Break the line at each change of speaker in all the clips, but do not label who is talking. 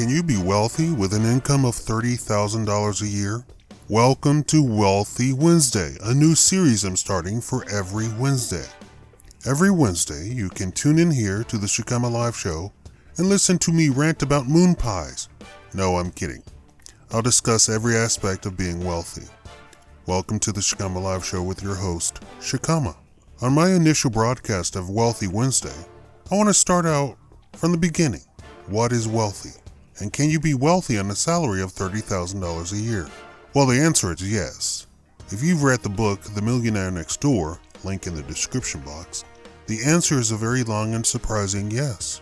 Can you be wealthy with an income of $30,000 a year? Welcome to Wealthy Wednesday, a new series I'm starting for every Wednesday. Every Wednesday, you can tune in here to the Shakaama live show and listen to me rant about moon pies. No, I'm kidding. I'll discuss every aspect of being wealthy. Welcome to the Shakaama live show with your host, Shakaama. On my initial broadcast of Wealthy Wednesday, I want to start out from the beginning. What is wealthy? And can you be wealthy on a salary of $30,000 a year? Well, the answer is yes. If you've read the book, The Millionaire Next Door, link in the description box, the answer is a very long and surprising yes.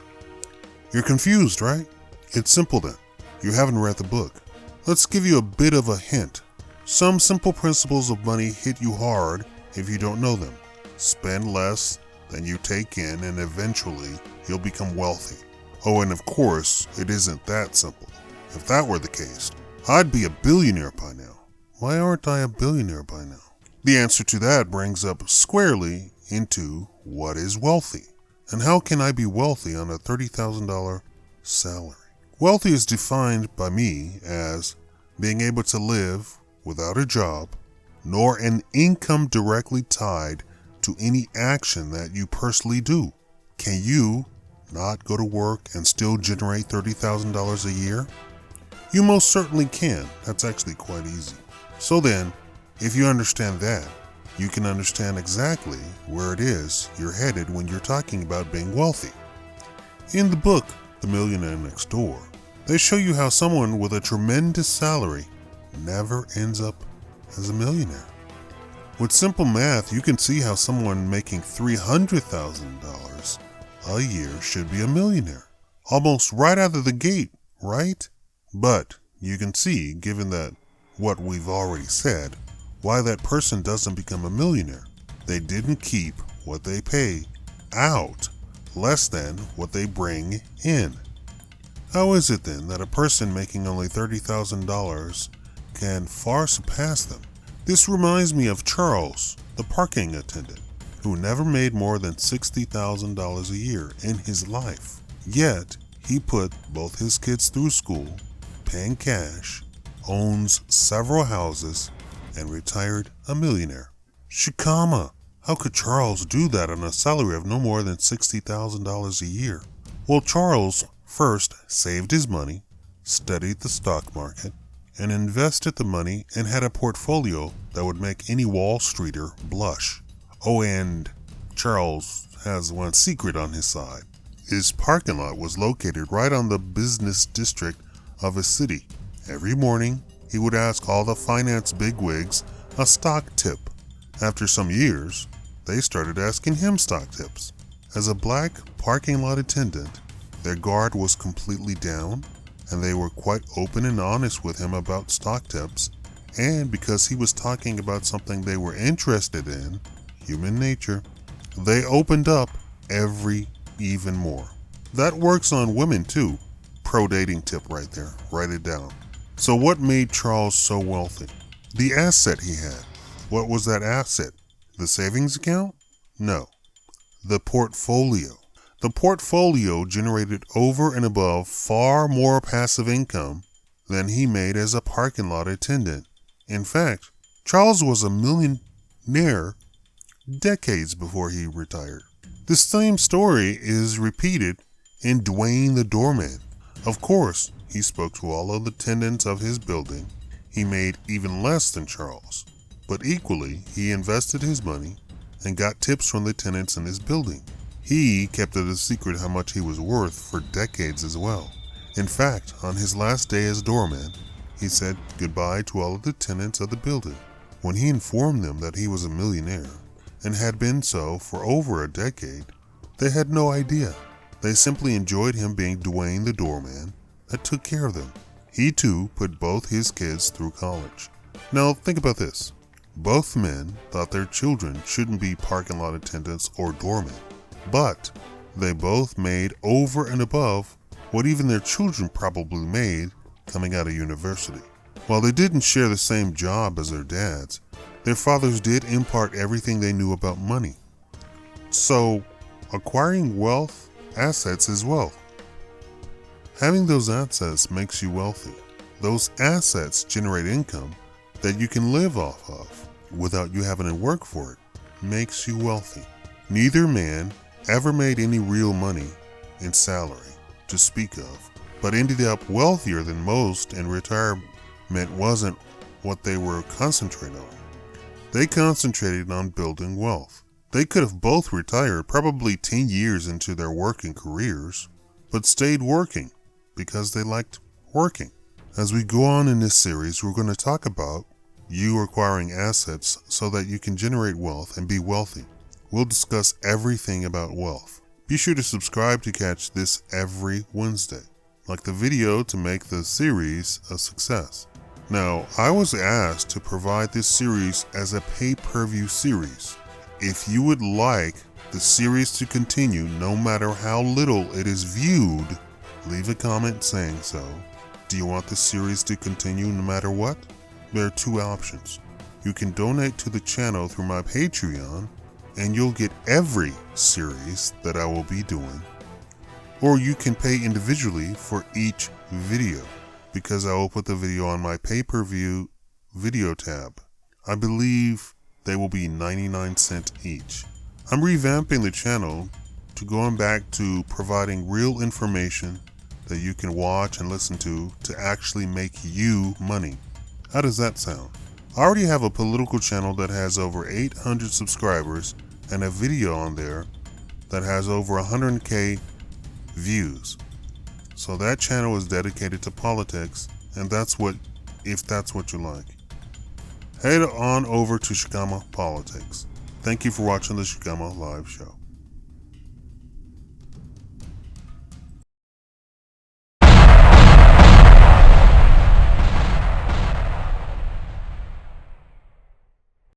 You're confused, right? It's simple then. You haven't read the book. Let's give you a bit of a hint. Some simple principles of money hit you hard if you don't know them. Spend less than you take in and eventually you'll become wealthy. Oh, and of course, it isn't that simple. If that were the case, I'd be a billionaire by now. Why aren't I a billionaire by now? The answer to that brings up squarely into what is wealthy, and how can I be wealthy on a $30,000 salary? Wealthy is defined by me as being able to live without a job, nor an income directly tied to any action that you personally do. Can you not go to work and still generate $30,000 a year? You most certainly can. That's actually quite easy. So then, if you understand that, you can understand exactly where it is you're headed when you're talking about being wealthy. In the book, The Millionaire Next Door, they show you how someone with a tremendous salary never ends up as a millionaire. With simple math, you can see how someone making $300,000 a year should be a millionaire. Almost right out of the gate, right? But you can see, given that what we've already said, why that person doesn't become a millionaire. They didn't keep what they pay out less than what they bring in. How is it then that a person making only $30,000 can far surpass them? This reminds me of Charles, the parking attendant, who never made more than $60,000 a year in his life. Yet, he put both his kids through school, paying cash, owns several houses, and retired a millionaire. Shakaama, how could Charles do that on a salary of no more than $60,000 a year? Well, Charles first saved his money, studied the stock market, and invested the money and had a portfolio that would make any Wall Streeter blush. Oh, and Charles has one secret on his side. His parking lot was located right on the business district of his city. Every morning, he would ask all the finance bigwigs a stock tip. After some years, they started asking him stock tips. As a black parking lot attendant, their guard was completely down, and they were quite open and honest with him about stock tips, and because he was talking about something they were interested in, human nature, they opened up even more. That works on women too. Pro dating tip right there. Write it down. So what made Charles so wealthy? The asset he had. What was that asset? The savings account? No. The portfolio. The portfolio generated over and above far more passive income than he made as a parking lot attendant. In fact, Charles was a millionaire decades before he retired. The same story is repeated in Dwayne the Doorman. Of course, he spoke to all of the tenants of his building. He made even less than Charles, but equally, he invested his money and got tips from the tenants in his building. He kept it a secret how much he was worth for decades as well. In fact, on his last day as doorman, he said goodbye to all of the tenants of the building. When he informed them that he was a millionaire, and had been so for over a decade, they had no idea. They simply enjoyed him being Dwayne the doorman that took care of them. He too put both his kids through college. Now think about this. Both men thought their children shouldn't be parking lot attendants or doormen, but they both made over and above what even their children probably made coming out of university. While they didn't share the same job as their dads, their fathers did impart everything they knew about money. So, acquiring wealth, assets is wealth. Having those assets makes you wealthy. Those assets generate income that you can live off of without you having to work for it. Makes you wealthy. Neither man ever made any real money in salary to speak of, but ended up wealthier than most, and retirement wasn't what they were concentrating on. They concentrated on building wealth. They could have both retired probably 10 years into their working careers, but stayed working because they liked working. As we go on in this series, we're going to talk about you acquiring assets so that you can generate wealth and be wealthy. We'll discuss everything about wealth. Be sure to subscribe to catch this every Wednesday. Like the video to make the series a success. Now, I was asked to provide this series as a pay-per-view series. If you would like the series to continue no matter how little it is viewed, leave a comment saying so. Do you want the series to continue no matter what? There are two options. You can donate to the channel through my Patreon, and you'll get every series that I will be doing. Or you can pay individually for each video, because I will put the video on my pay-per-view video tab. I believe they will be 99 cents each. I'm revamping the channel to going back to providing real information that you can watch and listen to actually make you money. How does that sound? I already have a political channel that has over 800 subscribers and a video on there that has over 100K views. So that channel is dedicated to politics, and if that's what you like. Head on over to Shakaama Politics. Thank you for watching the Shakaama live show.